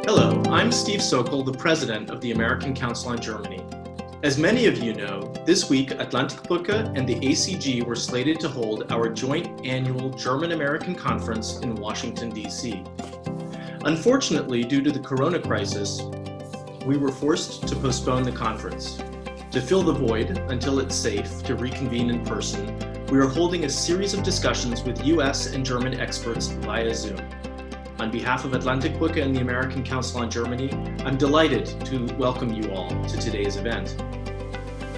Hello, I'm Steve Sokol, the president of the American Council on Germany. As many of you know, this week Atlantik-Brücke and the ACG were slated to hold our joint annual German-American conference in Washington, D.C. Unfortunately, due to the corona crisis, we were forced to postpone the conference. To fill the void until it's safe to reconvene in person, we are holding a series of discussions with US and German experts via Zoom. On behalf of Atlantik-Brücke and the American Council on Germany, I'm delighted to welcome you all to today's event.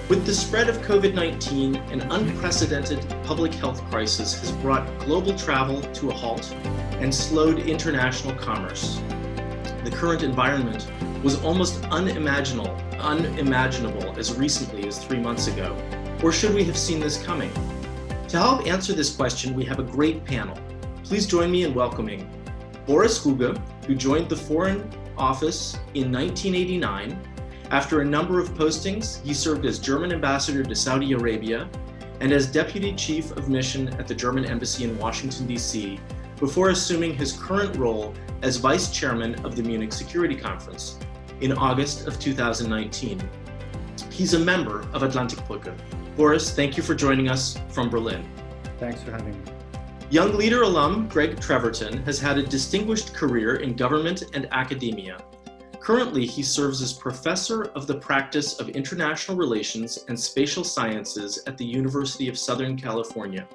With the spread of COVID-19, an unprecedented public health crisis has brought global travel to a halt and slowed international commerce. The current environment was almost unimaginable as recently as 3 months ago. Or should we have seen this coming? To help answer this question, we have a great panel. Please join me in welcoming Boris Ruge, who joined the Foreign Office in 1989. After a number of postings, he served as German ambassador to Saudi Arabia and as deputy chief of mission at the German embassy in Washington, D.C., before assuming his current role as vice chairman of the Munich Security Conference in August of 2019. He's a member of Atlantik-Brücke. Boris, thank you for joining us from Berlin. Thanks for having me. Young Leader alum Greg Treverton has had a distinguished career in government and academia. Currently, he serves as professor of the practice of international relations and spatial sciences at the University of Southern California.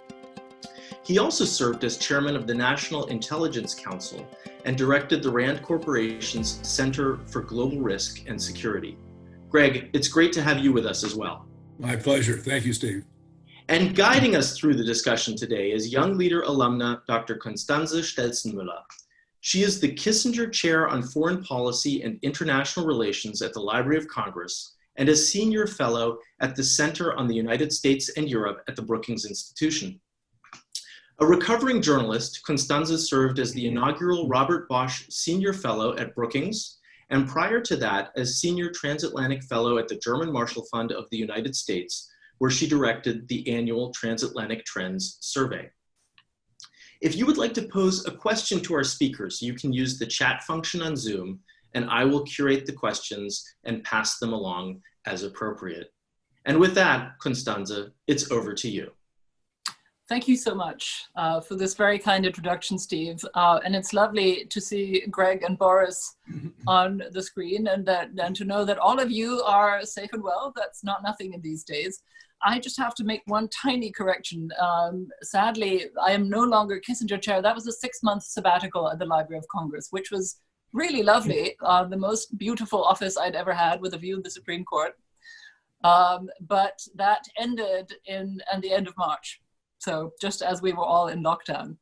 He also served as chairman of the National Intelligence Council and directed the RAND Corporation's Center for Global Risk and Security. Greg, it's great to have you with us as well. My pleasure. Thank you, Steve. And guiding us through the discussion today is Young Leader alumna Dr. Constanze Stelzenmüller. She is the Kissinger Chair on Foreign Policy and International Relations at the Library of Congress and a Senior Fellow at the Center on the United States and Europe at the Brookings Institution. A recovering journalist, Constanze served as the inaugural Robert Bosch Senior Fellow at Brookings, and prior to that as Senior Transatlantic Fellow at the German Marshall Fund of the United States, where she directed the annual Transatlantic Trends Survey. If you would like to pose a question to our speakers, you can use the chat function on Zoom, and I will curate the questions and pass them along as appropriate. And with that, Constanze, it's over to you. Thank you so much for this very kind introduction, Steve. And it's lovely to see Greg and Boris on the screen and to know that all of you are safe and well. That's not nothing in these days. I just have to make one tiny correction. Sadly, I am no longer Kissinger Chair. That was a 6-month sabbatical at the Library of Congress, which was really lovely. The most beautiful office I'd ever had with a view of the Supreme Court. But that ended at the end of March. So just as we were all in lockdown.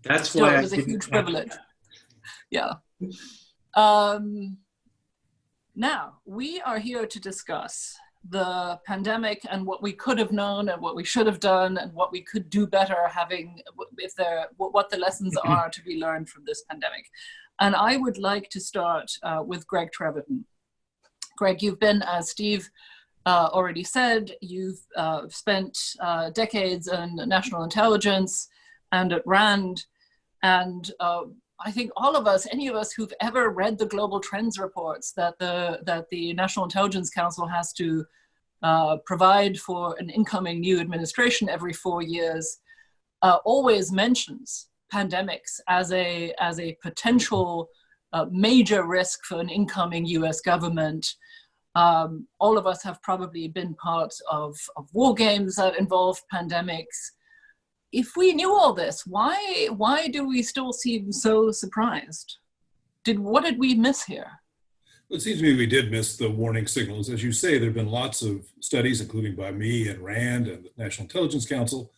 That's so why it was a huge privilege. Yeah. Now, we are here to discuss the pandemic and what we could have known and what we should have done and what we could do better what the lessons are to be learned from this pandemic. And I would like to start with Greg Treverton. Greg, you've been, as Steve already said, you've spent decades in national intelligence and at RAND, and I think all of us, any of us who've ever read the global trends reports that the National Intelligence Council has to provide for an incoming new administration every 4 years, always mentions pandemics as a potential major risk for an incoming US government. All of us have probably been part of war games that involve pandemics. If we knew all this, why do we still seem so surprised? What did we miss here? Well, it seems to me we did miss the warning signals. As you say, there have been lots of studies, including by me and RAND and the National Intelligence Council,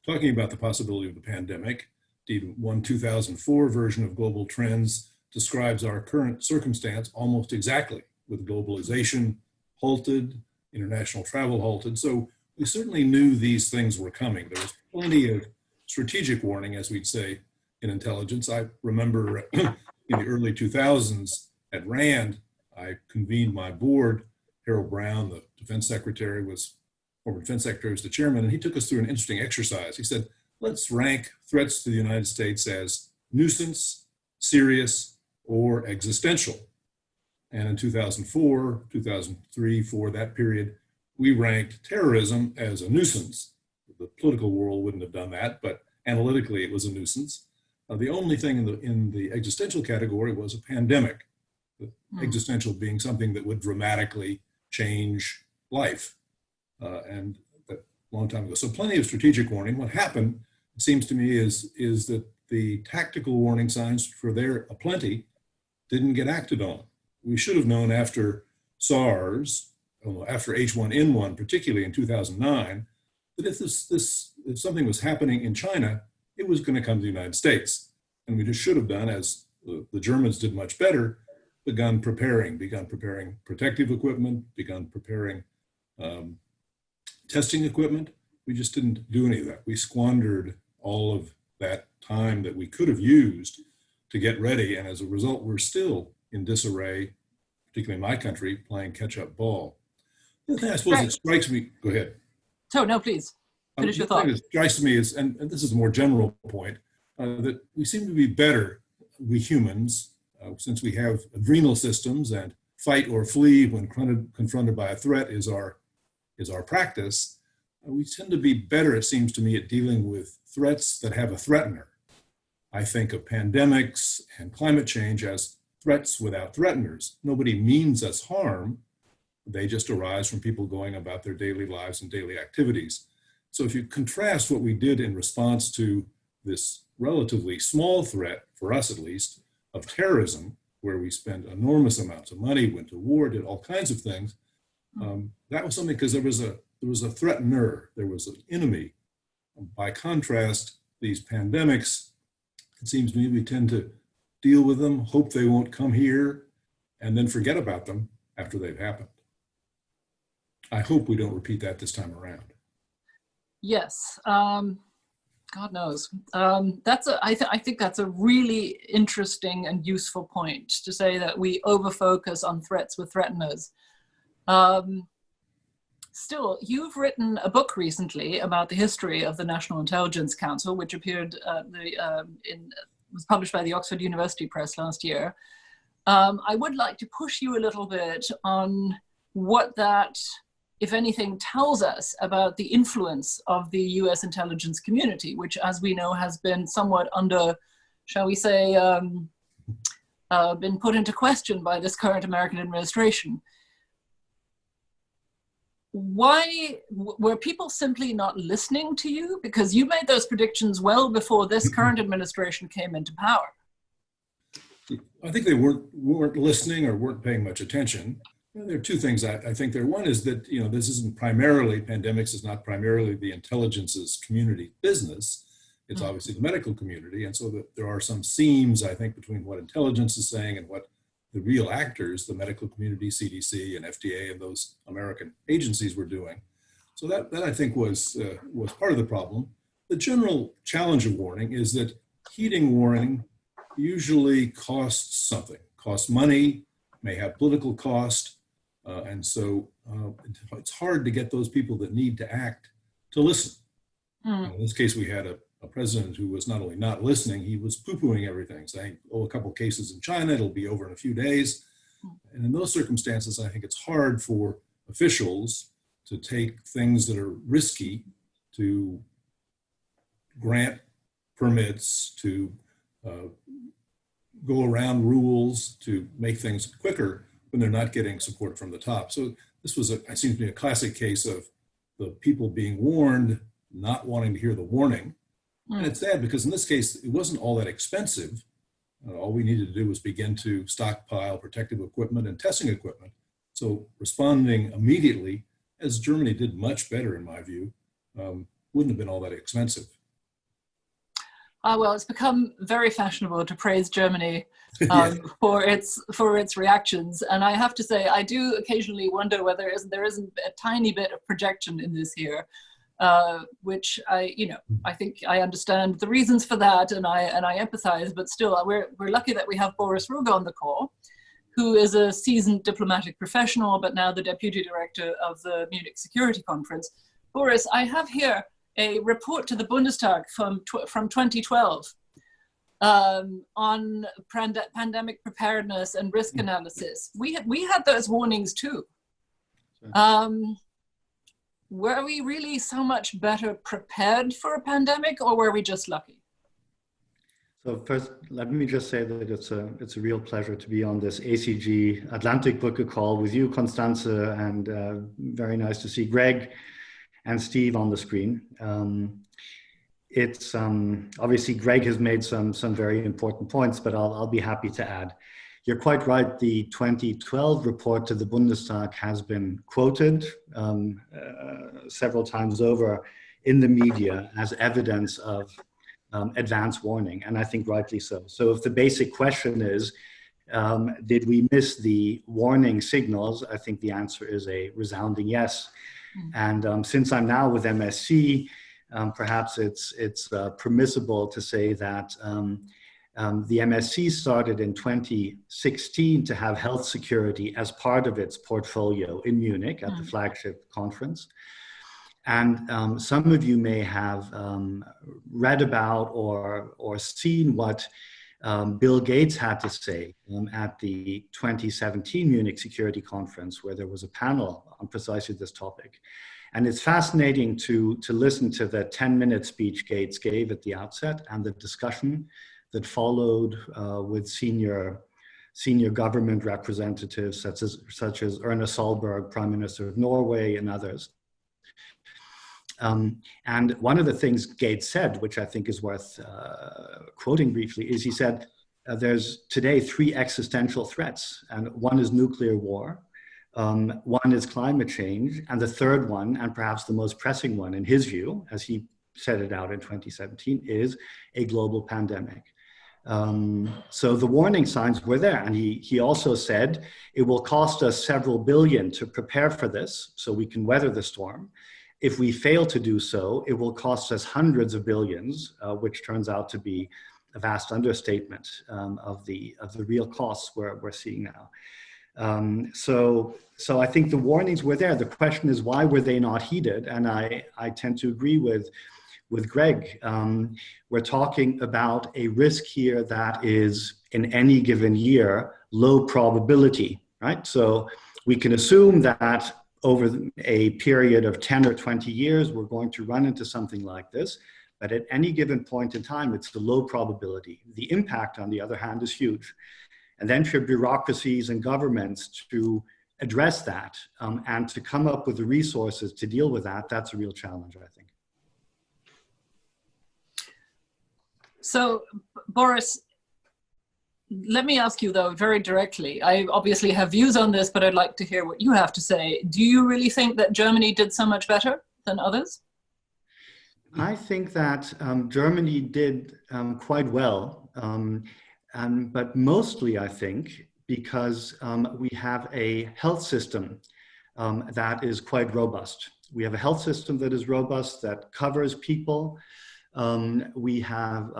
talking about the possibility of the pandemic. Indeed, one 2004 version of Global Trends describes our current circumstance almost exactly, with globalization halted, international travel halted. So we certainly knew these things were coming. There was plenty of strategic warning, as we'd say, in intelligence. I remember in the early 2000s at RAND, I convened my board. Harold Brown, the defense secretary, former defense secretary, was the chairman, and he took us through an interesting exercise. He said, let's rank threats to the United States as nuisance, serious, or existential. And in 2004, 2003, for that period, we ranked terrorism as a nuisance. The political world wouldn't have done that, but analytically it was a nuisance. The only thing in the existential category was a pandemic, existential being something that would dramatically change life. And that long time ago. So plenty of strategic warning. What happened, it seems to me, is that the tactical warning signs, for there aplenty, didn't get acted on. We should have known after SARS, after H1N1, particularly in 2009, that if something was happening in China, it was going to come to the United States. And we just should have done, as the Germans did much better, begun preparing protective equipment, begun preparing testing equipment. We just didn't do any of that. We squandered all of that time that we could have used to get ready. And as a result, we're still in disarray, particularly in my country, playing catch-up ball. The thing I suppose that strikes me, go ahead. So no, please, finish your thought. The thing that strikes me is, and this is a more general point, that we seem to be better, we humans, since we have adrenal systems and fight or flee when confronted by a threat is our practice. We tend to be better, it seems to me, at dealing with threats that have a threatener. I think of pandemics and climate change as threats without threateners. Nobody means us harm. They just arise from people going about their daily lives and daily activities. So if you contrast what we did in response to this relatively small threat, for us at least, of terrorism, where we spent enormous amounts of money, went to war, did all kinds of things, that was something because there was a threatener, there was an enemy. By contrast, these pandemics, it seems to me we tend to deal with them, hope they won't come here, and then forget about them after they've happened. I hope we don't repeat that this time around. Yes, God knows. I think that's a really interesting and useful point, to say that we overfocus on threats with threateners. Still, you've written a book recently about the history of the National Intelligence Council, which appeared was published by the Oxford University Press last year. I would like to push you a little bit on what that, if anything, tells us about the influence of the US intelligence community, which, as we know, has been somewhat under, shall we say, been put into question by this current American administration. Why were people simply not listening to you? Because you made those predictions well before this current administration came into power. I think they weren't listening or weren't paying much attention. There are two things I think there. One is that, this isn't primarily, pandemics is not primarily the intelligence's community business. It's obviously the medical community. And so that there are some seams, I think, between what intelligence is saying and what the real actors, the medical community, CDC and FDA and those American agencies were doing. So that I think was part of the problem. The general challenge of warning is that heeding warning usually costs something, costs money, may have political cost. And so it's hard to get those people that need to act to listen. In this case, we had a president who was not only not listening, he was poo-pooing everything, saying, a couple cases in China, it'll be over in a few days. And in those circumstances, I think it's hard for officials to take things that are risky, to grant permits, to go around rules, to make things quicker when they're not getting support from the top. So this was, it seems to me, a classic case of the people being warned, not wanting to hear the warning. And it's sad because in this case, it wasn't all that expensive. All we needed to do was begin to stockpile protective equipment and testing equipment. So responding immediately, as Germany did much better in my view, wouldn't have been all that expensive. Well, it's become very fashionable to praise Germany for its reactions, and I have to say, I do occasionally wonder whether there isn't a tiny bit of projection in this here, which I think I understand the reasons for that, and I empathize. But still, we're lucky that we have Boris Ruge on the call, who is a seasoned diplomatic professional, but now the deputy director of the Munich Security Conference. Boris, I have here a report to the Bundestag from 2012, on pandemic preparedness and risk analysis. We had those warnings too. Were we really so much better prepared for a pandemic, or were we just lucky? So first, let me just say that it's a real pleasure to be on this ACG Atlantik-Brücke call with you, Constanze, and very nice to see Greg and Steve on the screen. It's obviously Greg has made some very important points, but I'll be happy to add. You're quite right. The 2012 report to the Bundestag has been quoted several times over in the media as evidence of advance warning, and I think rightly so. So if the basic question is, did we miss the warning signals? I think the answer is a resounding yes. And since I'm now with MSC, perhaps it's permissible to say that the MSC started in 2016 to have health security as part of its portfolio in Munich at the flagship conference. And some of you may have read about or seen what Bill Gates had to say at the 2017 Munich Security Conference, where there was a panel on precisely this topic. And it's fascinating to listen to the 10-minute speech Gates gave at the outset and the discussion that followed with senior government representatives such as Erna Solberg, Prime Minister of Norway, and others. And one of the things Gates said, which I think is worth quoting briefly, is he said, there's today 3 existential threats, and one is nuclear war, one is climate change, and the third one, and perhaps the most pressing one in his view, as he set it out in 2017, is a global pandemic. So the warning signs were there, and he also said it will cost us several billion to prepare for this so we can weather the storm. If we fail to do so, it will cost us hundreds of billions, which turns out to be a vast understatement of the real costs we're seeing now. So I think the warnings were there. The question is, why were they not heeded? And I tend to agree with Greg. We're talking about a risk here that is, in any given year, low probability, right? So we can assume that over a period of 10 or 20 years, we're going to run into something like this. But at any given point in time, it's the low probability. The impact, on the other hand, is huge. And then for bureaucracies and governments to address that and to come up with the resources to deal with that, that's a real challenge, I think. So, Boris, let me ask you, though, very directly. I obviously have views on this, but I'd like to hear what you have to say. Do you really think that Germany did so much better than others? I think that Germany did quite well, but mostly, I think, because we have a health system that is quite robust. We have a health system that is robust, that covers people. We have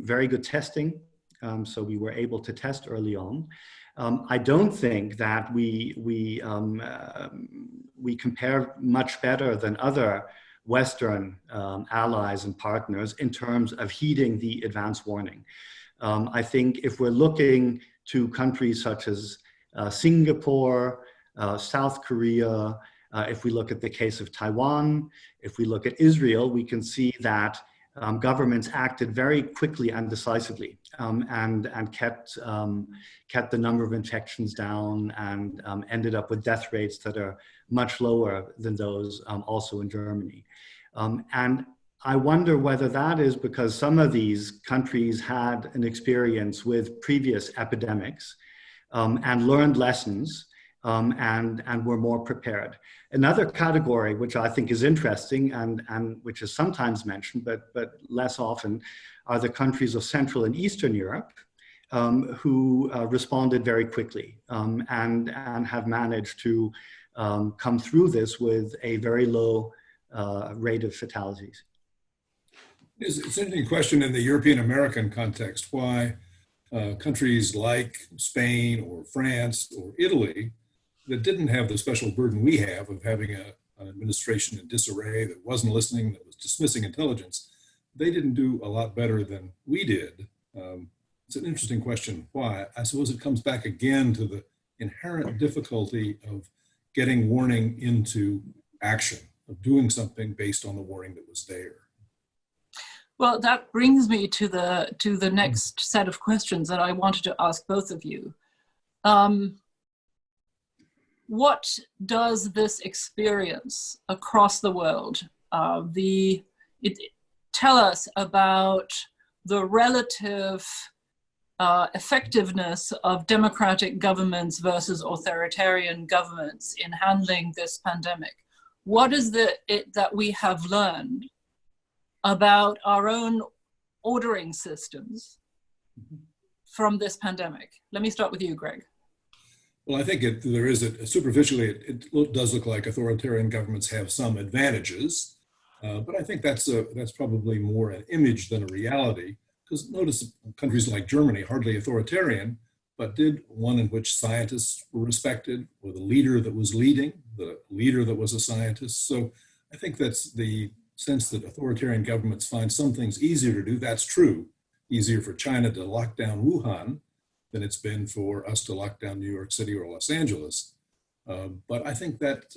very good testing, so we were able to test early on. I don't think that we compare much better than other Western allies and partners in terms of heeding the advance warning. I think if we're looking to countries such as Singapore, South Korea, if we look at the case of Taiwan, if we look at Israel, we can see that governments acted very quickly and decisively and kept the number of infections down and ended up with death rates that are much lower than those also in Germany. And I wonder whether that is because some of these countries had an experience with previous epidemics and learned lessons and were more prepared. Another category, which I think is interesting and which is sometimes mentioned, but less often, are the countries of Central and Eastern Europe who responded very quickly and have managed to come through this with a very low rate of fatalities. It's an interesting question in the European American context, why countries like Spain or France or Italy that didn't have the special burden we have of having an administration in disarray that wasn't listening, that was dismissing intelligence, they didn't do a lot better than we did It's an interesting question. Why? I suppose it comes back again to the inherent difficulty of getting warning into action, of doing something based on the warning that was there. Well, that brings me to the next set of questions that I wanted to ask both of you. What does this experience across the world tell us about the relative effectiveness of democratic governments versus authoritarian governments in handling this pandemic? What is it that we have learned about our own ordering systems from this pandemic? Let me start with you, Greg. Well, I think there is superficially, it does look like authoritarian governments have some advantages, but I think that's probably more an image than a reality. Because notice countries like Germany, hardly authoritarian, but did one in which scientists were respected, with a leader that was leading, the leader that was a scientist. So I think that's the sense that authoritarian governments find some things easier to do. That's true. Easier for China to lock down Wuhan than it's been for us to lock down New York City or Los Angeles. But I think that's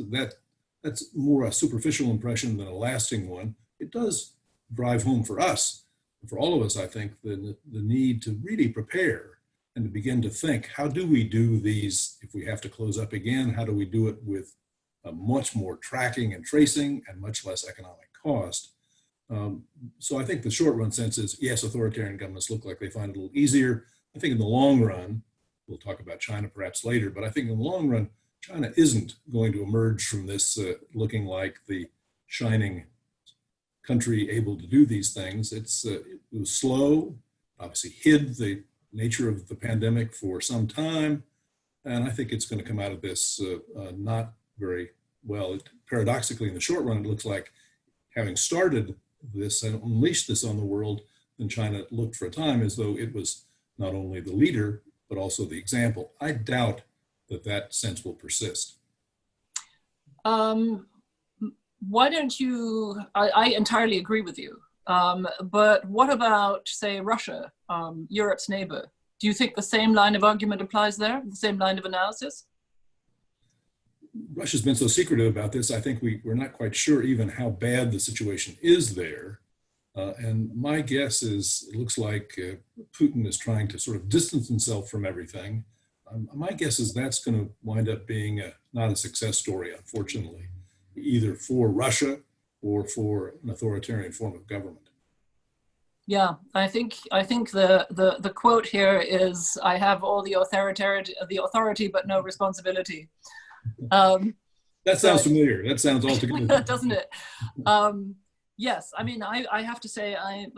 more a superficial impression than a lasting one. It does drive home for us, for all of us, I think, the need to really prepare and to begin to think, how do we do these, if we have to close up again, how do we do it with much more tracking and tracing and much less economic cost? So I think the short run sense is, yes, authoritarian governments look like they find it a little easier. I think in the long run, we'll talk about China perhaps later, but I think in the long run, China isn't going to emerge from this looking like the shining country able to do these things. It was slow, obviously hid the nature of the pandemic for some time, and I think it's going to come out of this not very well. Paradoxically, in the short run, it looks like having started this and unleashed this on the world, then China looked for a time as though it was not only the leader, but also the example. I doubt that sense will persist. Why don't you, I entirely agree with you, but what about, say, Russia, Europe's neighbor? Do you think the same line of argument applies there, the same line of analysis? Russia's been so secretive about this, I think we're not quite sure even how bad the situation is there. And my guess is, it looks like Putin is trying to sort of distance himself from everything. My guess is that's going to wind up being not a success story, unfortunately, either for Russia or for an authoritarian form of government. Yeah, I think the quote here is, "I have all the authority, but no responsibility." That sounds familiar. That sounds altogether, doesn't it? Yes, I mean, I have to say,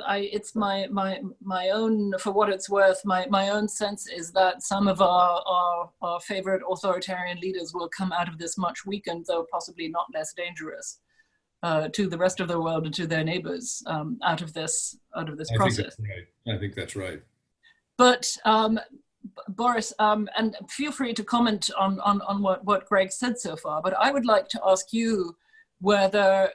it's my own, for what it's worth, my own sense is that some of our favorite authoritarian leaders will come out of this much weakened, though possibly not less dangerous to the rest of the world and to their neighbors out of this process. I think that's right. But Boris, and feel free to comment on what Greg said so far, but I would like to ask you whether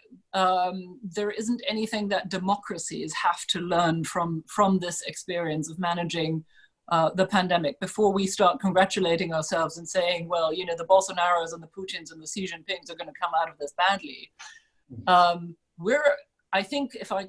there isn't anything that democracies have to learn from this experience of managing the pandemic before we start congratulating ourselves and saying, well, you know, the Bolsonaros and the Putins and the Xi Jinpings are going to come out of this badly. I think, if I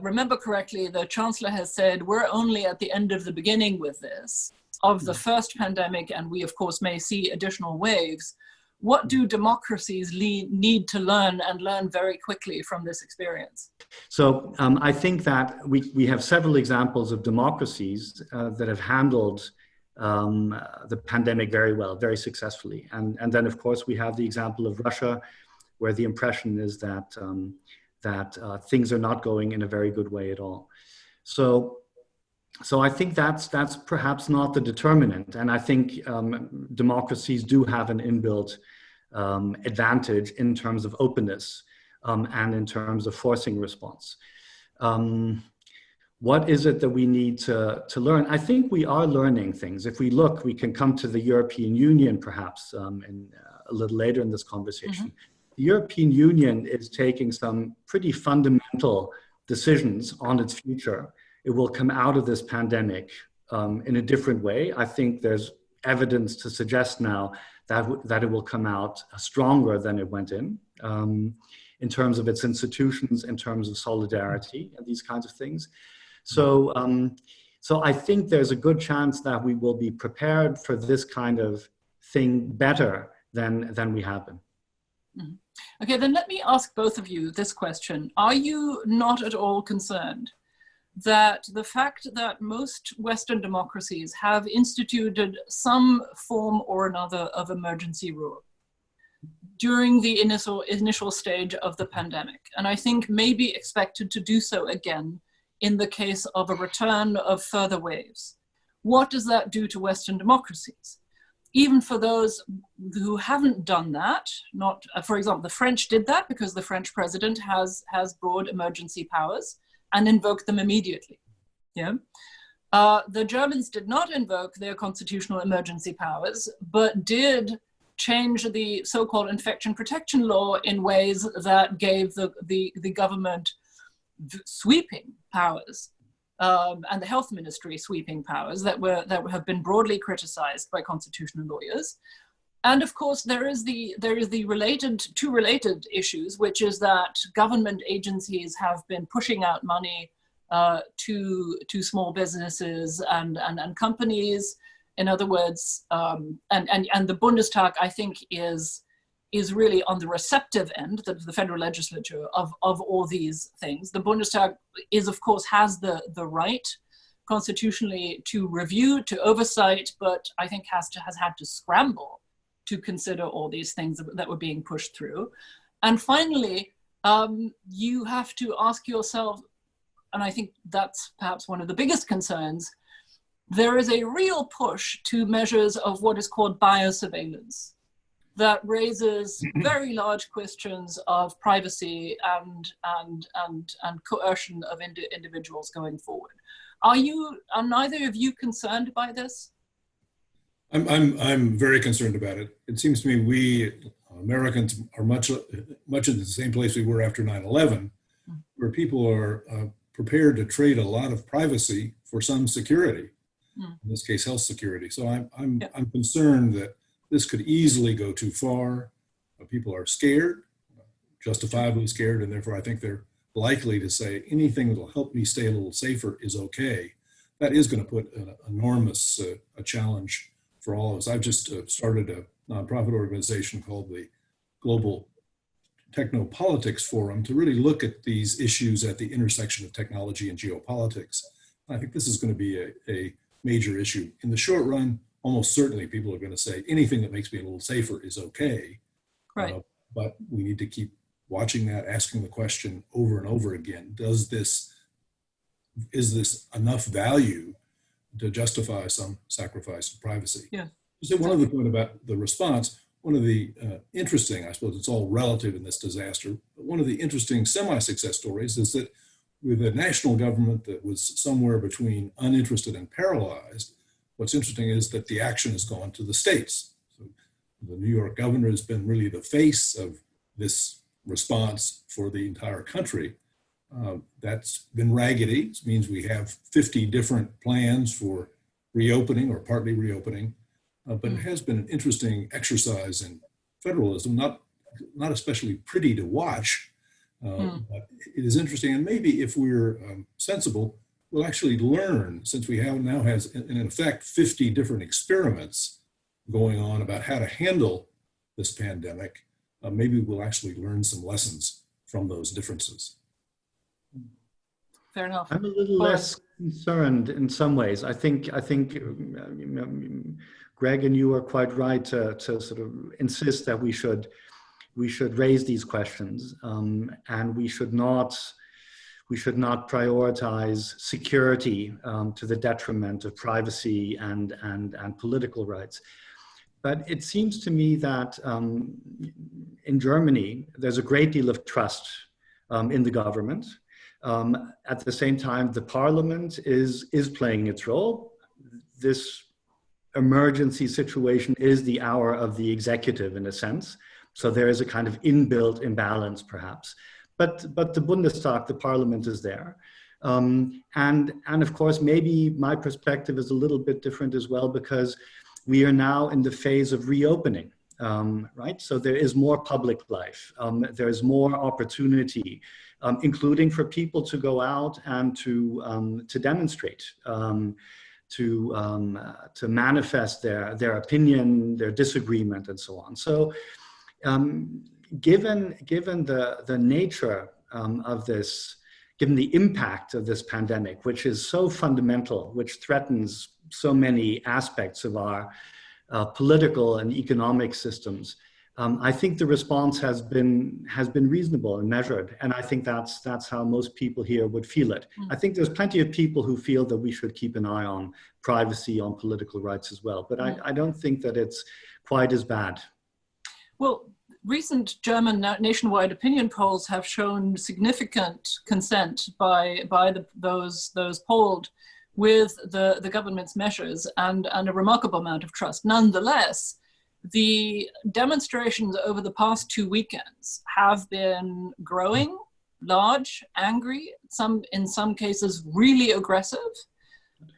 remember correctly, the Chancellor has said we're only at the end of the beginning with this, of the first pandemic, and we, of course, may see additional waves. What do democracies need to learn, and learn very quickly, from this experience? So I think that we have several examples of democracies that have handled the pandemic very well, very successfully. And then, of course, we have the example of Russia, where the impression is that things are not going in a very good way at all. So I think that's perhaps not the determinant. And I think democracies do have an inbuilt advantage in terms of openness and in terms of forcing response. What is it that we need to learn? I think we are learning things. If we look, we can come to the European Union perhaps a little later in this conversation. The European Union is taking some pretty fundamental decisions on its future. it will come out of this pandemic in a different way. I think there's evidence to suggest now that it will come out stronger than it went in terms of its institutions, in terms of solidarity and these kinds of things. So, so I think there's a good chance that we will be prepared for this kind of thing better than we have been. Okay, then let me ask both of you this question. Are you not at all concerned that the fact that most Western democracies have instituted some form or another of emergency rule during the initial stage of the pandemic, and I think may be expected to do so again in the case of a return of further waves, what does that do to Western democracies? Even for those who haven't done that, not, for example, the French did that because the French president has broad emergency powers and invoked them immediately. Yeah. The Germans did not invoke their constitutional emergency powers, but did change the so-called infection protection law in ways that gave the government sweeping powers. And the health ministry sweeping powers that have been broadly criticized by constitutional lawyers. And of course, there is the two related issues, which is that government agencies have been pushing out money to small businesses and companies. In other words, and the Bundestag, I think, is really on the receptive end, the federal legislature, of all these things. The Bundestag of course, has the right constitutionally to review, to oversight, but I think has had to scramble to consider all these things that were being pushed through. And finally, you have to ask yourself, and I think that's perhaps one of the biggest concerns, there is a real push to measures of what is called biosurveillance that raises very large questions of privacy and coercion of individuals going forward. Are neither of you concerned by this? I'm very concerned about it. It seems to me we Americans are much in the same place we were after 9/11, where people are prepared to trade a lot of privacy for some security. In this case, health security. So I'm concerned that this could easily go too far. People are scared, justifiably scared, and therefore I think they're likely to say anything that will help me stay a little safer is okay. That is going to put an enormous a challenge for all of us. I've just started a nonprofit organization called the Global Technopolitics Forum to really look at these issues at the intersection of technology and geopolitics. I think this is going to be a major issue. In the short run, almost certainly people are going to say anything that makes me a little safer is okay. Right. But we need to keep watching that, asking the question over and over again, is this enough value to justify some sacrifice of privacy? Yeah. So one other point about the response, one of the interesting, I suppose it's all relative in this disaster, but one of the interesting semi-success stories is that with a national government that was somewhere between uninterested and paralyzed, what's interesting is that the action has gone to the states. So the New York governor has been really the face of this response for the entire country. That's been raggedy. It means we have 50 different plans for reopening or partly reopening, but it has been an interesting exercise in federalism, not especially pretty to watch, but it is interesting. And maybe if we're sensible, we'll actually learn, since we now has in effect 50 different experiments going on about how to handle this pandemic. Maybe we'll actually learn some lessons from those differences. Fair enough. I'm a little less concerned in some ways. I think Greg and you are quite right to sort of insist that we should raise these questions, and we should not prioritize security to the detriment of privacy and political rights. But it seems to me that in Germany, there's a great deal of trust in the government. At the same time, the parliament is playing its role. This emergency situation is the hour of the executive in a sense. So there is a kind of inbuilt imbalance perhaps. But the Bundestag, the parliament, is there. And of course, maybe my perspective is a little bit different as well, because we are now in the phase of reopening, right? So there is more public life. There's more opportunity, including for people to go out and to demonstrate, to manifest their opinion, their disagreement, and so on. So given the nature of this, given the impact of this pandemic, which is so fundamental, which threatens so many aspects of our political and economic systems, I think the response has been reasonable and measured, and I think that's how most people here would feel it. I think there's plenty of people who feel that we should keep an eye on privacy, on political rights as well, but I don't think that it's quite as bad. Well, recent German nationwide opinion polls have shown significant consent by those polled with the government's measures, and a remarkable amount of trust. Nonetheless, the demonstrations over the past 2 weekends have been growing, large, angry, in some cases really aggressive,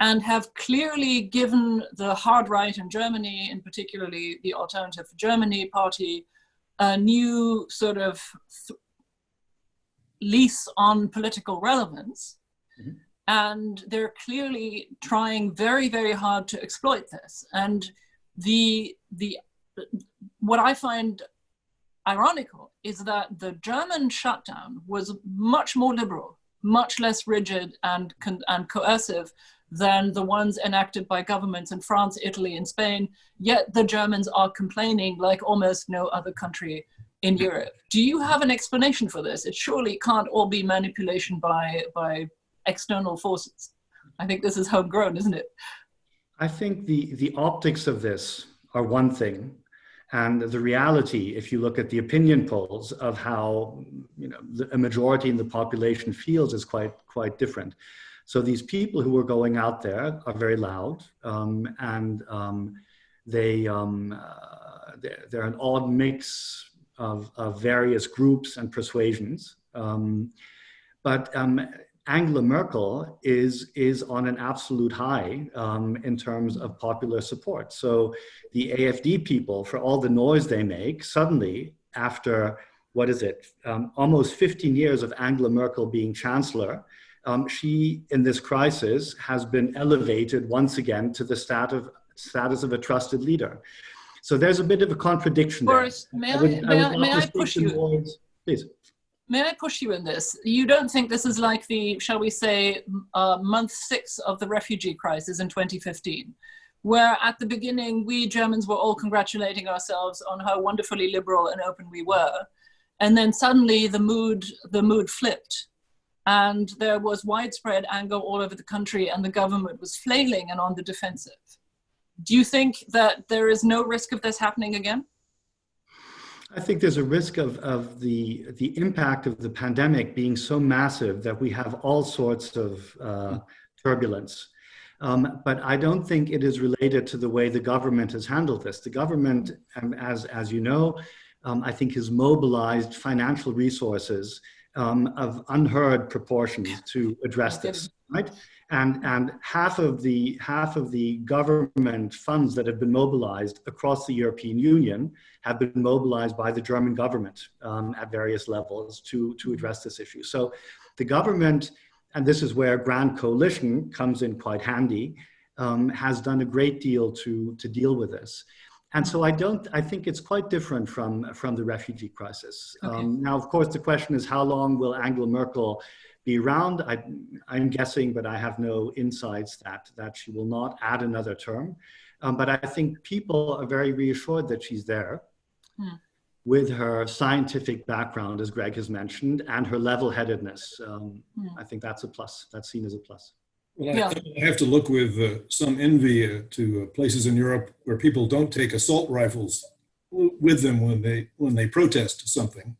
and have clearly given the hard right in Germany, and particularly the Alternative for Germany party, a new sort of lease on political relevance. Mm-hmm. And they're clearly trying very, very hard to exploit this. And what I find ironical is that the German shutdown was much more liberal, much less rigid and coercive than the ones enacted by governments in France, Italy, and Spain, yet the Germans are complaining like almost no other country in Europe. Do you have an explanation for this? It surely can't all be manipulation by external forces. I think this is homegrown, isn't it? I think the optics of this are one thing, and the reality, if you look at the opinion polls of how a majority in the population feels, is quite different. So these people who are going out there are very loud, and they're an odd mix of various groups and persuasions. But Angela Merkel is on an absolute high in terms of popular support. So the AfD people, for all the noise they make, suddenly after, almost 15 years of Angela Merkel being chancellor, she, in this crisis, has been elevated once again to the status of a trusted leader. So there's a bit of a contradiction Boris, there. May I push you? Please. May I push you in this? You don't think this is like the, shall we say, month 6 of the refugee crisis in 2015, where at the beginning, we Germans were all congratulating ourselves on how wonderfully liberal and open we were. And then suddenly the mood flipped. And there was widespread anger all over the country, and the government was flailing and on the defensive. Do you think that there is no risk of this happening again? I think there's a risk of the impact of the pandemic being so massive that we have all sorts of turbulence. But I don't think it is related to the way the government has handled this. The government, as you know, I think has mobilized financial resources of unheard proportions to address this, right? And half of the government funds that have been mobilized across the European Union have been mobilized by the German government at various levels to address this issue. So the government, and this is where Grand Coalition comes in quite handy, has done a great deal to deal with this. And so I think it's quite different from the refugee crisis. Okay. Now, of course, the question is, how long will Angela Merkel be around? I'm guessing, but I have no insights that she will not add another term. But I think people are very reassured that she's there with her scientific background, as Greg has mentioned, and her level-headedness. I think that's a plus. That's seen as a plus. Well, I have to look with some envy to places in Europe where people don't take assault rifles with them when they protest something.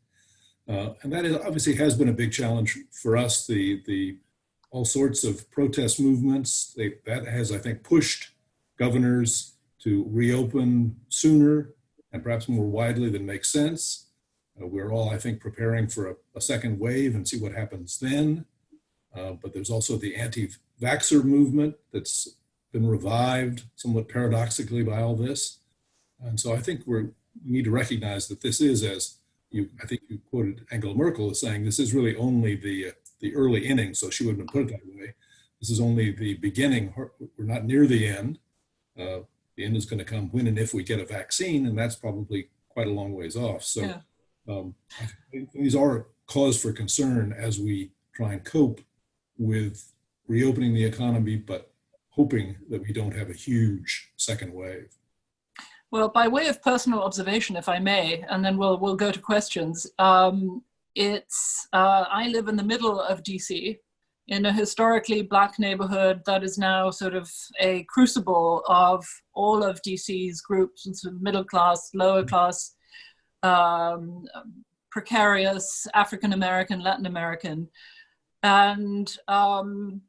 And that obviously has been a big challenge for us, the all sorts of protest movements. That has, I think, pushed governors to reopen sooner and perhaps more widely than makes sense. We're all, I think, preparing for a second wave and see what happens then. But there's also the anti-vaxxer movement that's been revived somewhat paradoxically by all this. And so I think we need to recognize that this is, I think you quoted Angela Merkel as saying, this is really only the early innings, so she wouldn't have put it that way. This is only the beginning. We're not near the end. The end is going to come when and if we get a vaccine, and that's probably quite a long ways off. So I think these are cause for concern as we try and cope with reopening the economy, but hoping that we don't have a huge second wave. Well, by way of personal observation, if I may, and then we'll go to questions. I live in the middle of DC, in a historically Black neighborhood that is now sort of a crucible of all of DC's groups, sort of middle class, lower class, precarious, African American, Latin American, and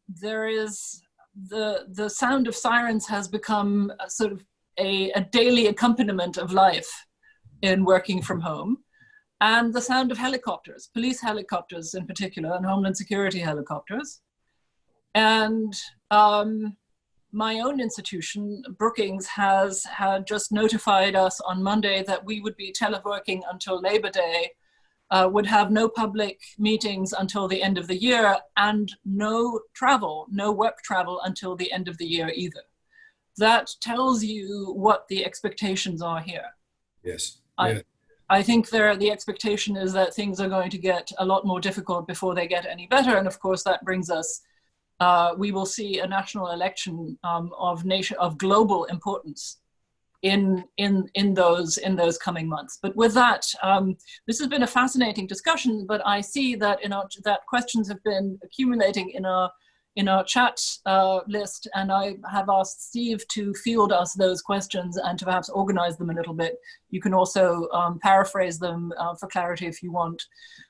there is the sound of sirens has become a sort of a daily accompaniment of life in working from home, and the sound of helicopters, police helicopters in particular, and Homeland Security helicopters. And my own institution, Brookings, had just notified us on Monday that we would be teleworking until Labor Day, would have no public meetings until the end of the year, and no travel, no work travel until the end of the year either. That tells you what the expectations are here. Yes. I think the expectation is that things are going to get a lot more difficult before they get any better. And of course, that brings us, we will see a national election of global importance in those coming months. But with that, this has been a fascinating discussion, but I see that that questions have been accumulating in our chat list, and I have asked Steve to field us those questions and to perhaps organize them a little bit. You can also paraphrase them for clarity if you want.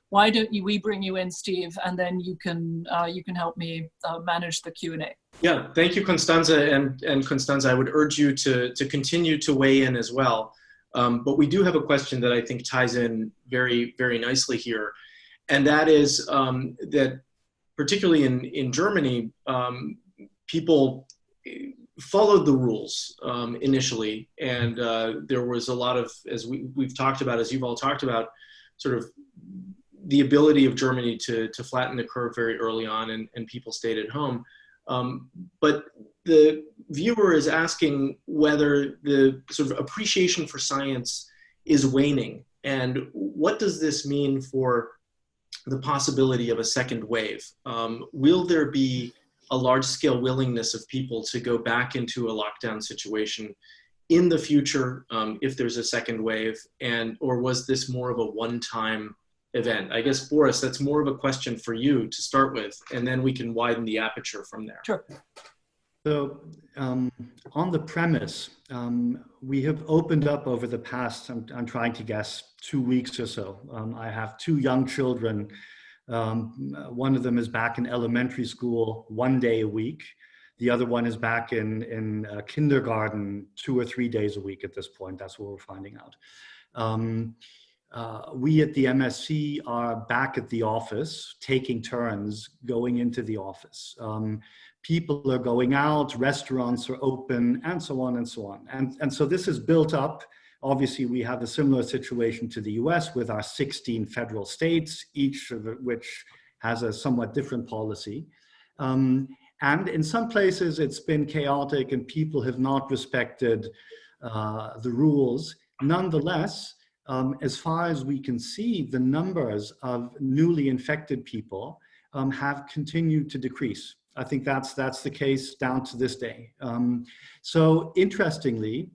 Why don't we bring you in, Steve, and then you can help me manage the Q&A. Yeah, thank you, Constanze, and Constanze, I would urge you to continue to weigh in as well. But we do have a question that I think ties in very, very nicely here, and that is that particularly in Germany, people followed the rules initially, and there was a lot of, as we've talked about, as you've all talked about, sort of the ability of Germany to flatten the curve very early on, and people stayed at home. But the viewer is asking whether the sort of appreciation for science is waning, and what does this mean for the possibility of a second wave? Will there be a large-scale willingness of people to go back into a lockdown situation in the future if there's a second wave, or was this more of a one-time event? I guess, Boris, that's more of a question for you to start with, and then we can widen the aperture from there. Sure. So on the premise, we have opened up over the past, I'm trying to guess, 2 weeks or so. I have 2 young children. One of them is back in elementary school 1 day a week. The other one is back in kindergarten 2 or 3 days a week at this point. That's what we're finding out. We at the MSc are back at the office, taking turns going into the office. People are going out, restaurants are open, and so on and so on. And so this is built up. Obviously, we have a similar situation to the US with our 16 federal states, each of which has a somewhat different policy. And in some places, it's been chaotic and people have not respected the rules. Nonetheless, as far as we can see, the numbers of newly infected people have continued to decrease. I think that's the case down to this day. So interestingly,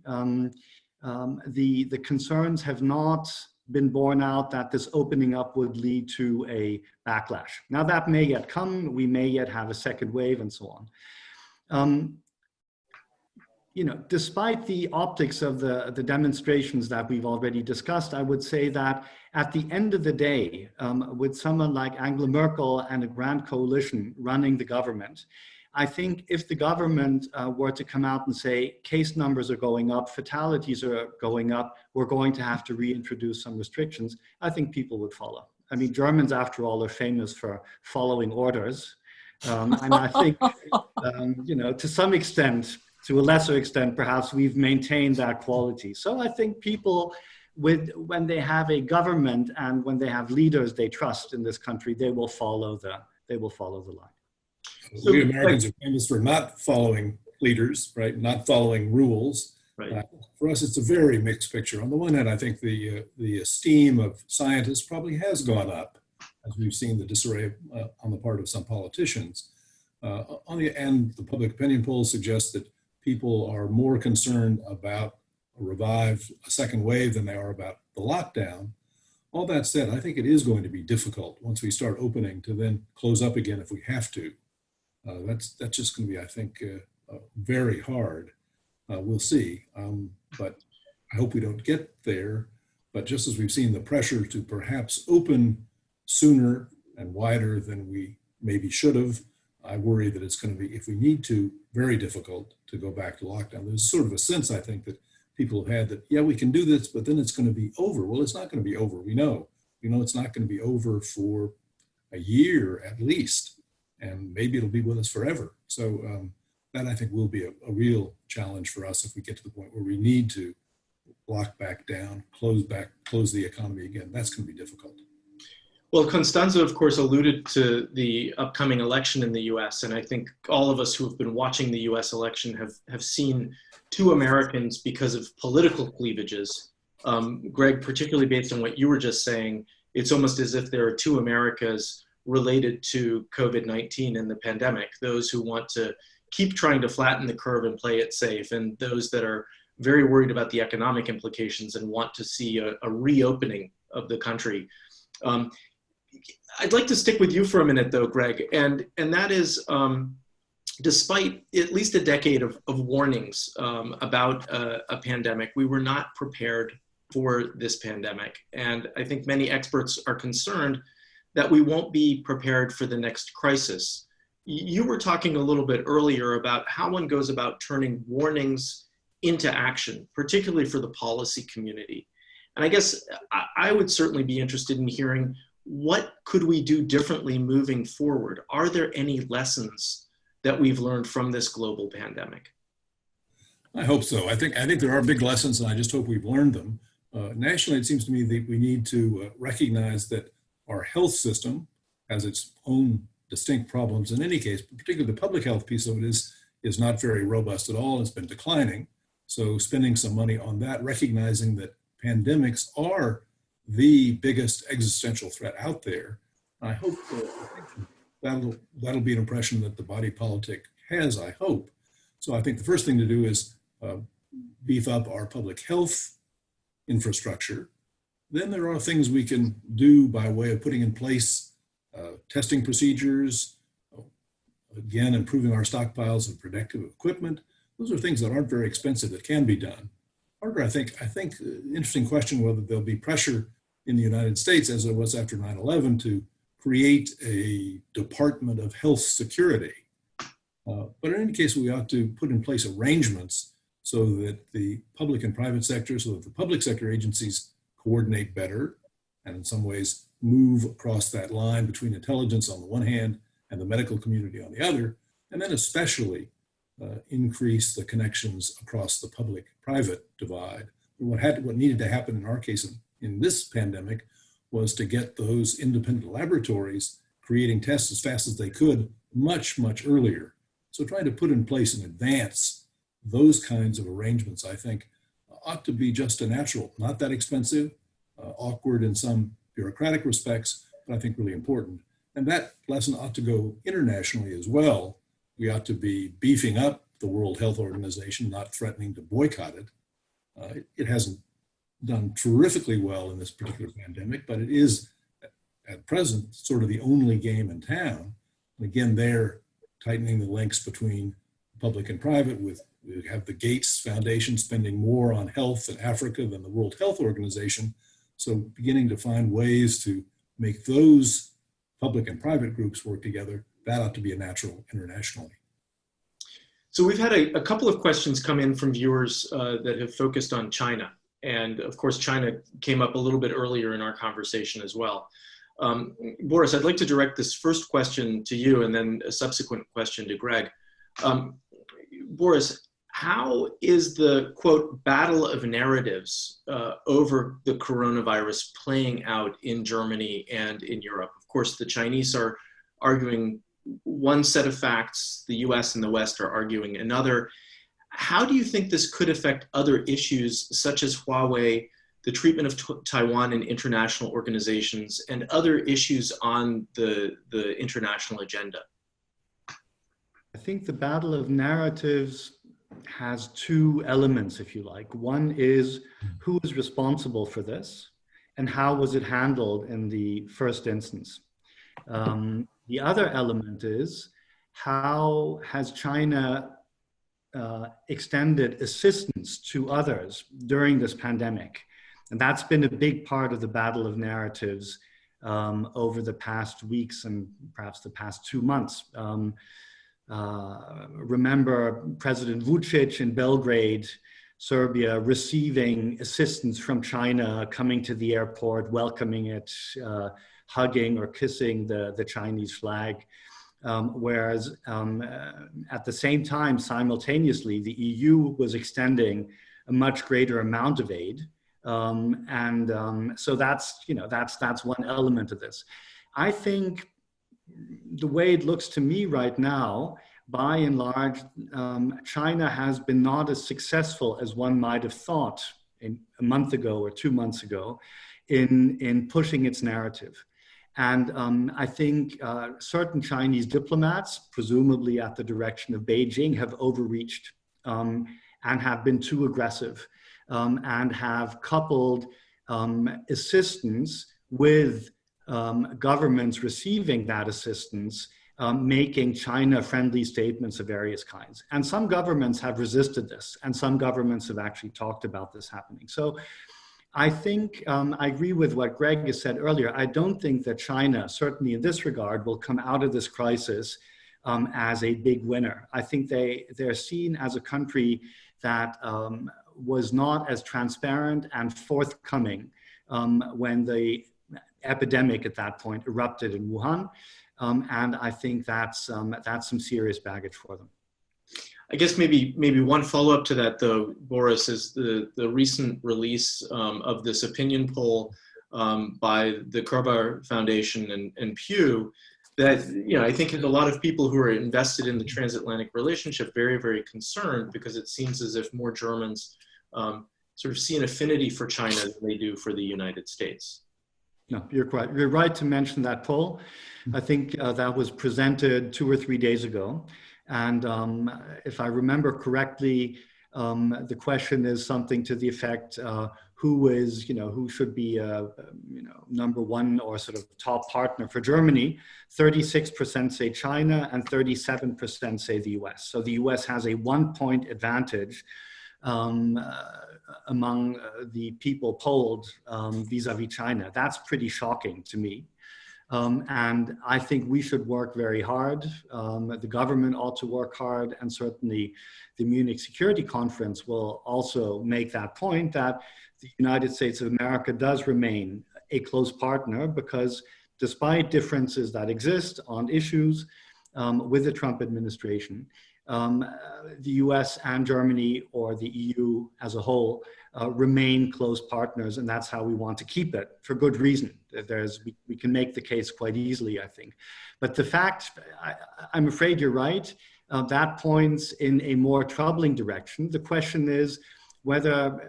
the concerns have not been borne out that this opening up would lead to a backlash. Now that may yet come, we may yet have a second wave and so on. Despite the optics of the demonstrations that we've already discussed, I would say that at the end of the day, with someone like Angela Merkel and a grand coalition running the government, I think if the government were to come out and say, case numbers are going up, fatalities are going up, we're going to have to reintroduce some restrictions, I think people would follow. I mean, Germans, after all, are famous for following orders. And I think, to some extent, to a lesser extent, perhaps we've maintained that quality. So I think people, when they have a government and when they have leaders they trust in this country, they will follow the line. So we Americans are famous for not following leaders, right? Not following rules. Right. For us, it's a very mixed picture. On the one hand, I think the esteem of scientists probably has gone up, as we've seen the disarray on the part of some politicians. On the end, the public opinion polls suggest that people are more concerned about a second wave than they are about the lockdown. All that said, I think it is going to be difficult once we start opening to then close up again if we have to. That's just going to be, I think, very hard. We'll see. But I hope we don't get there. But just as we've seen the pressure to perhaps open sooner and wider than we maybe should have, I worry that it's going to be, if we need to, very difficult to go back to lockdown. There's sort of a sense, I think, that people have had that, yeah, we can do this, but then it's going to be over. Well, it's not going to be over. We know it's not going to be over for a year at least, and maybe it'll be with us forever. So that, I think, will be a real challenge for us if we get to the point where we need to lock back down, close the economy again. That's going to be difficult. Well, Constanze, of course, alluded to the upcoming election in the US, and I think all of us who have been watching the US election have seen two Americans because of political cleavages. Greg, particularly based on what you were just saying, it's almost as if there are two Americas related to COVID-19 and the pandemic, those who want to keep trying to flatten the curve and play it safe, and those that are very worried about the economic implications and want to see a reopening of the country. I'd like to stick with you for a minute, though, Greg, and that is, despite at least a decade of warnings about a pandemic, we were not prepared for this pandemic. And I think many experts are concerned that we won't be prepared for the next crisis. You were talking a little bit earlier about how one goes about turning warnings into action, particularly for the policy community. And I guess I would certainly be interested in hearing, what could we do differently moving forward? Are there any lessons that we've learned from this global pandemic? I hope so. I think there are big lessons, and I just hope we've learned them. Nationally, it seems to me that we need to recognize that our health system has its own distinct problems in any case, but particularly the public health piece of it is not very robust at all. It's been declining. So spending some money on that, recognizing that pandemics are the biggest existential threat out there. I hope that'll be an impression that the body politic has, I hope. So I think the first thing to do is beef up our public health infrastructure. Then there are things we can do by way of putting in place testing procedures, again, improving our stockpiles of protective equipment. Those are things that aren't very expensive that can be done. Harder, I think, interesting question whether there'll be pressure in the United States, as there was after 9/11, to create a Department of Health Security. But in any case, we ought to put in place arrangements so that the public and private sector, so that the public sector agencies coordinate better, and in some ways move across that line between intelligence on the one hand and the medical community on the other, and then especially increase the connections across the public-private divide. What needed to happen in our case in this pandemic was to get those independent laboratories creating tests as fast as they could much, much earlier. So trying to put in place in advance those kinds of arrangements, I think, ought to be just a natural, not that expensive, awkward in some bureaucratic respects, but I think really important. And that lesson ought to go internationally as well. We ought to be beefing up the World Health Organization, not threatening to boycott it. It hasn't done terrifically well in this particular pandemic, but it is at present sort of the only game in town. And again, they're tightening the links between public and private. We have the Gates Foundation spending more on health in Africa than the World Health Organization. So beginning to find ways to make those public and private groups work together, that ought to be a natural internationally. So we've had a couple of questions come in from viewers that have focused on China. And of course, China came up a little bit earlier in our conversation as well. Boris, I'd like to direct this first question to you and then a subsequent question to Greg. Boris, how is the, quote, battle of narratives over the coronavirus playing out in Germany and in Europe? Of course, the Chinese are arguing one set of facts, the US and the West are arguing another. How do you think this could affect other issues such as Huawei, the treatment of Taiwan in international organizations, and other issues on the international agenda? I think the battle of narratives has two elements, if you like. One is who is responsible for this and how was it handled in the first instance. The other element is how has China extended assistance to others during this pandemic? And that's been a big part of the battle of narratives over the past weeks and perhaps the past 2 months. Remember President Vučić in Belgrade, Serbia, receiving assistance from China, coming to the airport, welcoming it, hugging or kissing the Chinese flag. Whereas at the same time, simultaneously, the EU was extending a much greater amount of aid. So that's one element of this. I think the way it looks to me right now, by and large, China has been not as successful as one might have thought a month ago or 2 months ago in pushing its narrative. And I think certain Chinese diplomats, presumably at the direction of Beijing, have overreached and have been too aggressive and have coupled assistance with governments receiving that assistance, making China-friendly statements of various kinds. And some governments have resisted this, and some governments have actually talked about this happening. So I think I agree with what Greg has said earlier. I don't think that China, certainly in this regard, will come out of this crisis as a big winner. I think they're seen as a country that was not as transparent and forthcoming when the epidemic at that point erupted in Wuhan. And I think that's some serious baggage for them. I guess maybe one follow-up to that, though, Boris, is the recent release of this opinion poll by the Kerber Foundation and Pew that, I think has a lot of people who are invested in the transatlantic relationship very, very concerned, because it seems as if more Germans sort of see an affinity for China than they do for the United States. No, you're correct. You're right to mention that poll. I think that was presented 2 or 3 days ago. And if I remember correctly, the question is something to the effect, who should be, number one or sort of top partner for Germany. 36% say China and 37% say the US. So the US has a 1-point advantage among the people polled vis-a-vis China. That's pretty shocking to me. And I think we should work very hard. The government ought to work hard, and certainly the Munich Security Conference will also make that point, that the United States of America does remain a close partner, because despite differences that exist on issues with the Trump administration, the US and Germany, or the EU as a whole, remain close partners, and that's how we want to keep it, for good reason. We can make the case quite easily, I think. But the fact, I'm afraid you're right, that points in a more troubling direction. The question is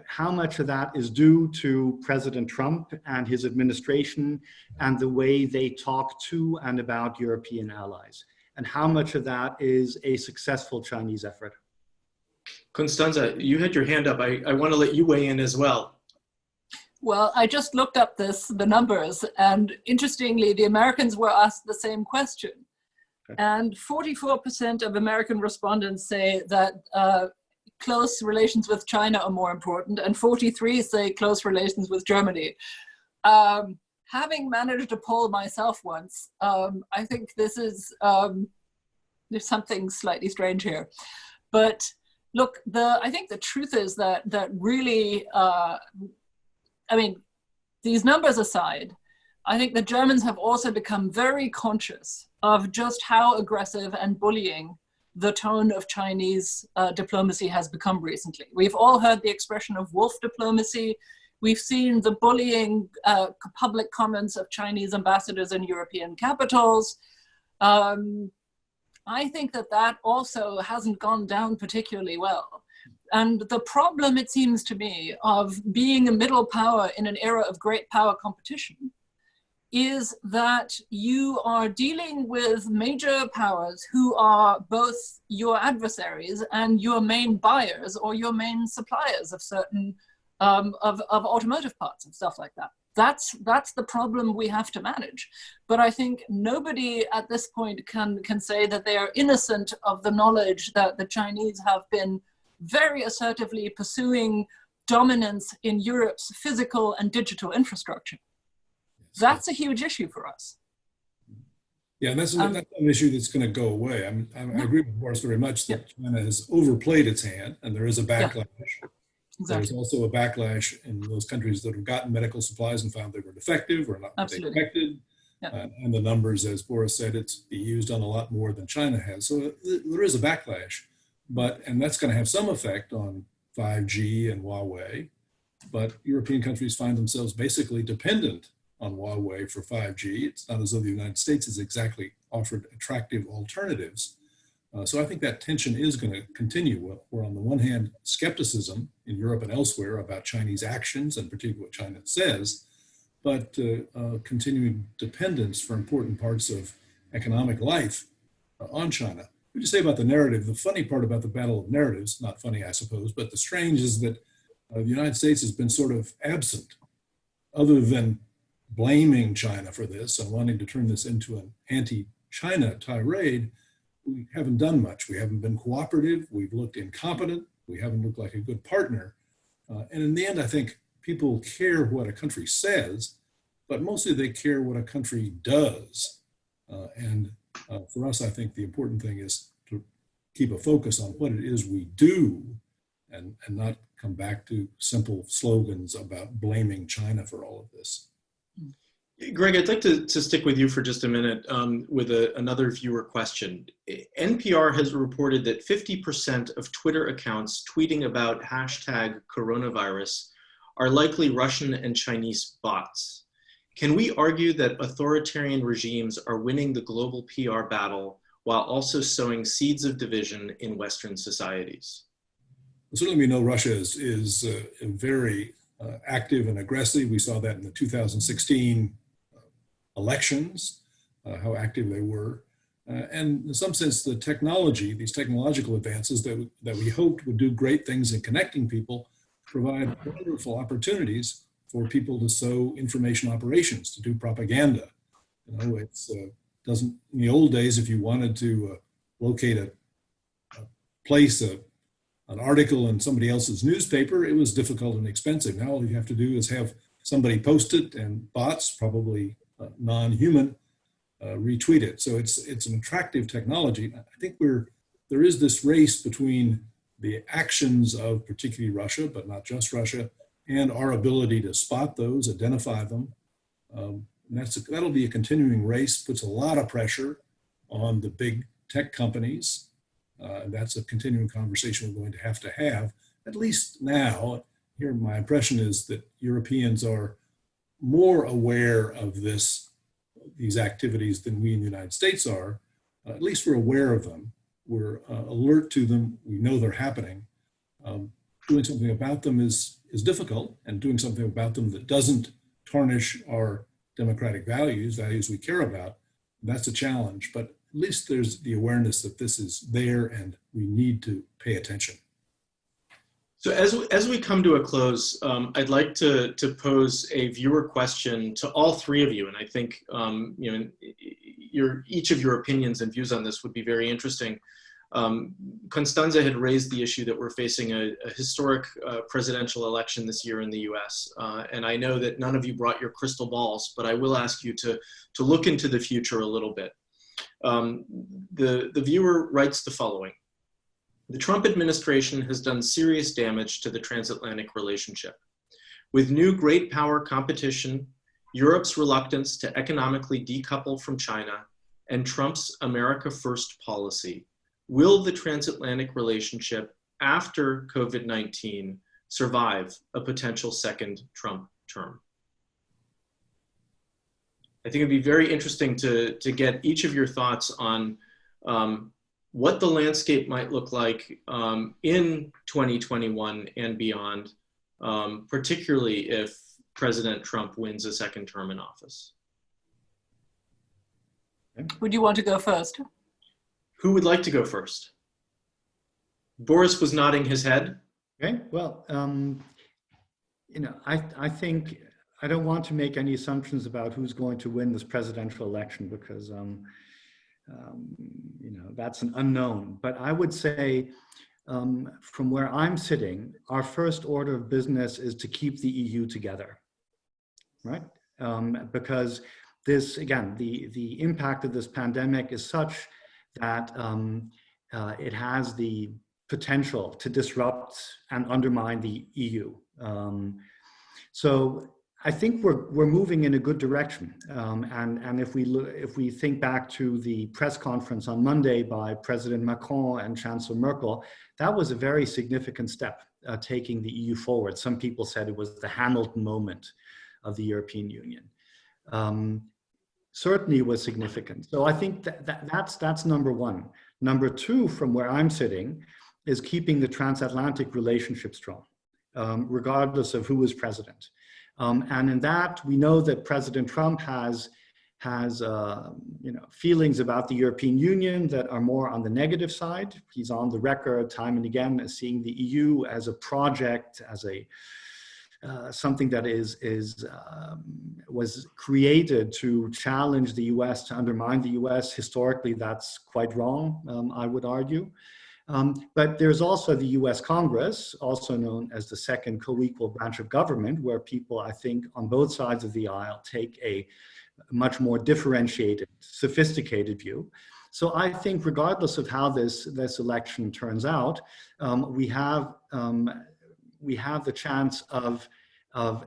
how much of that is due to President Trump and his administration and the way they talk to and about European allies, and how much of that is a successful Chinese effort. Constanze, you had your hand up. I want to let you weigh in as well. Well, I just looked up the numbers, and interestingly, the Americans were asked the same question. Okay. And 44% of American respondents say that close relations with China are more important, and 43% say close relations with Germany. Having managed a poll myself once, I think this is, there's something slightly strange here. But look, I think the truth is that really, these numbers aside, I think the Germans have also become very conscious of just how aggressive and bullying the tone of Chinese diplomacy has become recently. We've all heard the expression of wolf diplomacy. We've seen the bullying public comments of Chinese ambassadors in European capitals. I think that that also hasn't gone down particularly well. And the problem, it seems to me, of being a middle power in an era of great power competition is that you are dealing with major powers who are both your adversaries and your main buyers or your main suppliers of certain of automotive parts and stuff like that. That's the problem we have to manage. But I think nobody at this point can say that they are innocent of the knowledge that the Chinese have been very assertively pursuing dominance in Europe's physical and digital infrastructure. That's a huge issue for us. Yeah, and that's an issue that's going to go away. I agree with Boris very much that China has overplayed its hand, and there is a backlash. Yeah. Exactly. There's also a backlash in those countries that have gotten medical supplies and found they were defective or not what they expected. Yeah. And the numbers, as Boris said, it's be used on a lot more than China has. So there is a backlash, and that's going to have some effect on 5G and Huawei. But European countries find themselves basically dependent on Huawei for 5G. It's not as though the United States has exactly offered attractive alternatives. So I think that tension is going to continue, where on the one hand, skepticism in Europe and elsewhere about Chinese actions, and particularly what China says, but continuing dependence for important parts of economic life on China. What would you say about the narrative? The funny part about the battle of narratives, not funny, I suppose, but the strange is that the United States has been sort of absent, other than blaming China for this and wanting to turn this into an anti-China tirade. We haven't done much. We haven't been cooperative. We've looked incompetent. We haven't looked like a good partner. And in the end, I think people care what a country says, but mostly they care what a country does. And for us, I think the important thing is to keep a focus on what it is we do and not come back to simple slogans about blaming China for all of this. Greg, I'd like to stick with you for just a minute with another viewer question. NPR has reported that 50% of Twitter accounts tweeting about hashtag coronavirus are likely Russian and Chinese bots. Can we argue that authoritarian regimes are winning the global PR battle while also sowing seeds of division in Western societies? Well, certainly we know Russia is very active and aggressive. We saw that in the 2016 elections, how active they were. And in some sense, the technology, these technological advances that we hoped would do great things in connecting people, provide wonderful opportunities for people to sow information operations, to do propaganda. You know, it's doesn't, in the old days, if you wanted to locate a place, an article in somebody else's newspaper, it was difficult and expensive. Now all you have to do is have somebody post it, and bots, probably non-human, retweet it. So it's an attractive technology. I think there is this race between the actions of particularly Russia, but not just Russia, and our ability to spot those, identify them. That'll be a continuing race, puts a lot of pressure on the big tech companies. That's a continuing conversation we're going to have, at least now. Here, my impression is that Europeans are more aware of these activities than we in the United States are. At least we're aware of them. We're alert to them. We know they're happening. Doing something about them is difficult, and doing something about them that doesn't tarnish our democratic values we care about, that's a challenge. But at least there's the awareness that this is there and we need to pay attention. So as we come to a close, I'd like to pose a viewer question to all three of you, and I think each of your opinions and views on this would be very interesting. Constanze had raised the issue that we're facing a historic presidential election this year in the US. And I know that none of you brought your crystal balls, but I will ask you to look into the future a little bit. The viewer writes the following. The Trump administration has done serious damage to the transatlantic relationship. With new great power competition Europe's reluctance to economically decouple from China, and Trump's America First policy. Will the transatlantic relationship after COVID-19 survive a potential second Trump term? I think it'd be very interesting to get each of your thoughts on what the landscape might look like in 2021 and beyond, particularly if President Trump wins a second term in office. Would you want to go first? Who would like to go first? Boris was nodding his head. Okay, well, you know, I think I don't want to make any assumptions about who's going to win this presidential election because, you know, that's an unknown. But I would say, from where I'm sitting, our first order of business is to keep the EU together, right? Because this, again, the impact of this pandemic is such that it has the potential to disrupt and undermine the EU. So I think we're moving in a good direction. And if we think back to the press conference on Monday by President Macron and Chancellor Merkel, that was a very significant step taking the EU forward. Some people said it was the Hamilton moment of the European Union. Certainly was significant. So I think that's number one. Number two, from where I'm sitting, is keeping the transatlantic relationship strong, regardless of who is president. And in that, we know that President Trump has you know, feelings about the European Union that are more on the negative side. He's on the record time and again as seeing the EU as a project, as a something that was created to challenge the US, to undermine the US. Historically, that's quite wrong, I would argue. But there's also the US Congress, also known as the second co-equal branch of government, where people, I think, on both sides of the aisle take a much more differentiated, sophisticated view. So I think regardless of how this election turns out, we have the chance of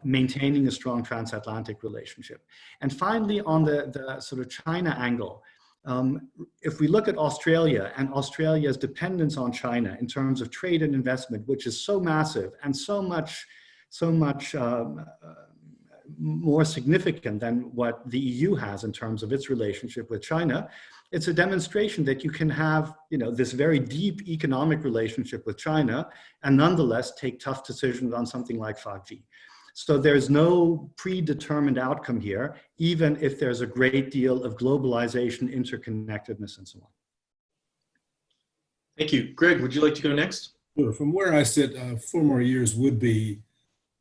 maintaining a strong transatlantic relationship. And finally, on the sort of China angle, if we look at Australia and Australia's dependence on China in terms of trade and investment, which is so massive and so much more significant than what the EU has in terms of its relationship with China, it's a demonstration that you can have, you know, this very deep economic relationship with China and nonetheless take tough decisions on something like 5G. So there's no predetermined outcome here, even if there's a great deal of globalization, interconnectedness, and so on. Thank you. Greg, would you like to go next? Sure. From where I sit, 4 more years would be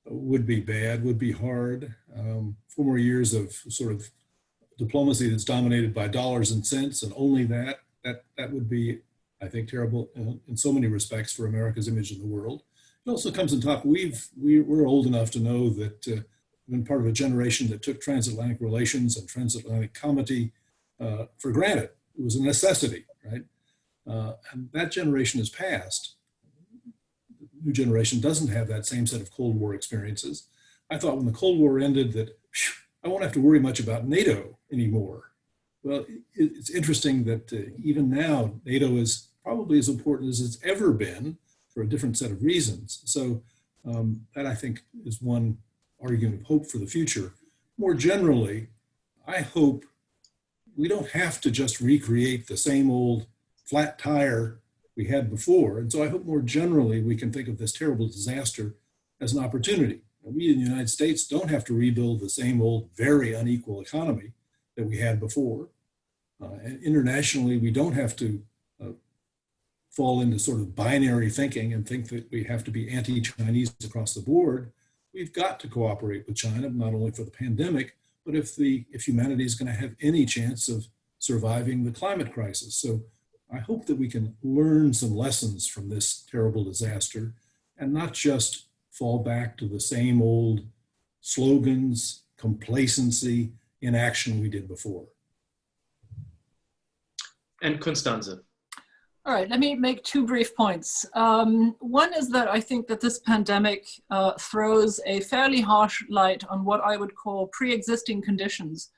bad, would be hard. 4 more years of sort of diplomacy that's dominated by dollars and cents, and only that would be, I think, terrible in so many respects for America's image in the world. It also comes in talk. We're old enough to know that we've been part of a generation that took transatlantic relations and transatlantic comity for granted. It was a necessity, right? And that generation has passed. The new generation doesn't have that same set of Cold War experiences. I thought when the Cold War ended that I won't have to worry much about NATO anymore. Well, it's interesting that even now, NATO is probably as important as it's ever been for a different set of reasons. So that, I think, is one argument of hope for the future. More generally, I hope we don't have to just recreate the same old flat tire we had before. And so I hope more generally we can think of this terrible disaster as an opportunity. We in the United States don't have to rebuild the same old, very unequal economy that we had before. And internationally, we don't have to fall into sort of binary thinking and think that we have to be anti-Chinese across the board. We've got to cooperate with China, not only for the pandemic, but if humanity is going to have any chance of surviving the climate crisis. So I hope that we can learn some lessons from this terrible disaster and not just fall back to the same old slogans, complacency, inaction we did before. And Constanze. All right, let me make two brief points. One is that I think that this pandemic throws a fairly harsh light on what I would call pre-existing conditions,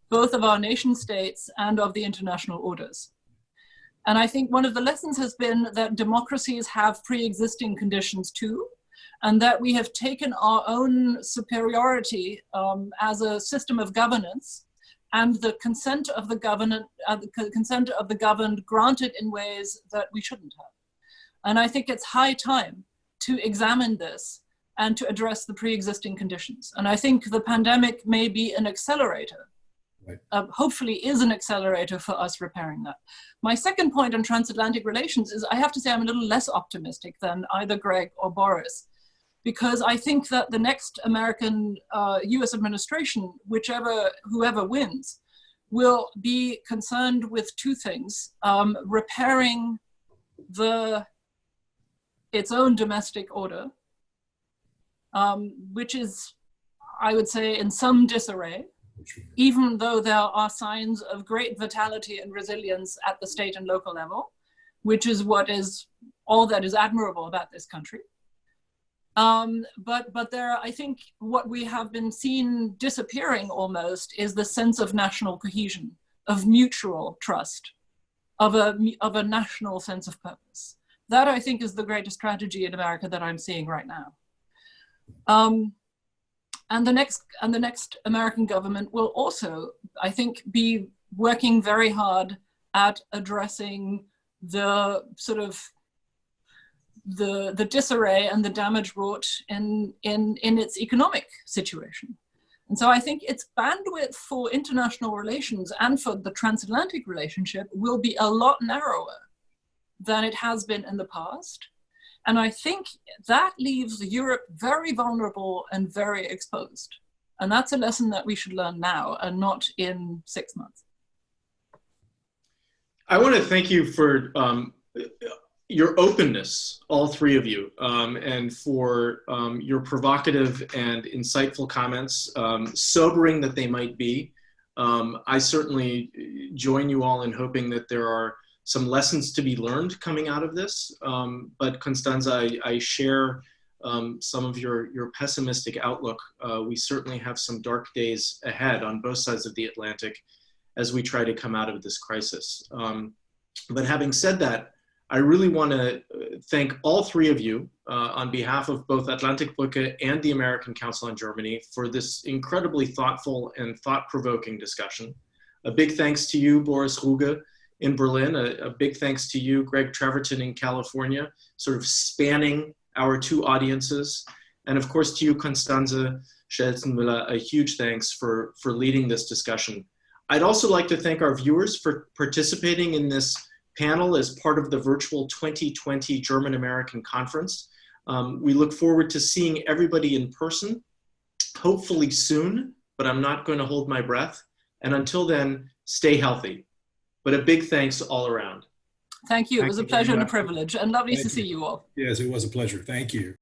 both of our nation states and of the international orders. And I think one of the lessons has been that democracies have pre-existing conditions too, and that we have taken our own superiority as a system of governance and the consent of the governed granted in ways that we shouldn't have. And I think it's high time to examine this and to address the pre-existing conditions. And I think the pandemic may be an accelerator. Right. Hopefully is an accelerator for us repairing that. My second point on transatlantic relations is I have to say I'm a little less optimistic than either Greg or Boris, because I think that the next American US administration, whoever wins, will be concerned with two things: repairing its own domestic order, which is, I would say, in some disarray, even though there are signs of great vitality and resilience at the state and local level, which is all that is admirable about this country. But there, I think what we have been seen disappearing almost is the sense of national cohesion, of mutual trust, of a national sense of purpose. That, I think, is the greatest tragedy in America that I'm seeing right now. And the next American government will also, I think, be working very hard at addressing the sort of the disarray and the damage wrought in its economic situation. And so I think its bandwidth for international relations and for the transatlantic relationship will be a lot narrower than it has been in the past. And I think that leaves Europe very vulnerable and very exposed. And that's a lesson that we should learn now and not in 6 months. I want to thank you for your openness, all three of you, and for your provocative and insightful comments, sobering that they might be. I certainly join you all in hoping that there are some lessons to be learned coming out of this. But Constanze, I share some of your pessimistic outlook. We certainly have some dark days ahead on both sides of the Atlantic as we try to come out of this crisis. But having said that, I really want to thank all three of you on behalf of both Atlantik-Brücke and the American Council on Germany for this incredibly thoughtful and thought-provoking discussion. A big thanks to you, Boris Ruge, in Berlin. A big thanks to you, Greg Treverton in California, sort of spanning our two audiences. And of course to you, Constanze Stelzenmüller, a huge thanks for leading this discussion. I'd also like to thank our viewers for participating in this panel as part of the virtual 2020 German-American Conference. We look forward to seeing everybody in person, hopefully soon, but I'm not going to hold my breath. And until then, stay healthy. But a big thanks all around. Thank you. It was a pleasure and a privilege, and lovely to see you all. Yes, it was a pleasure. Thank you.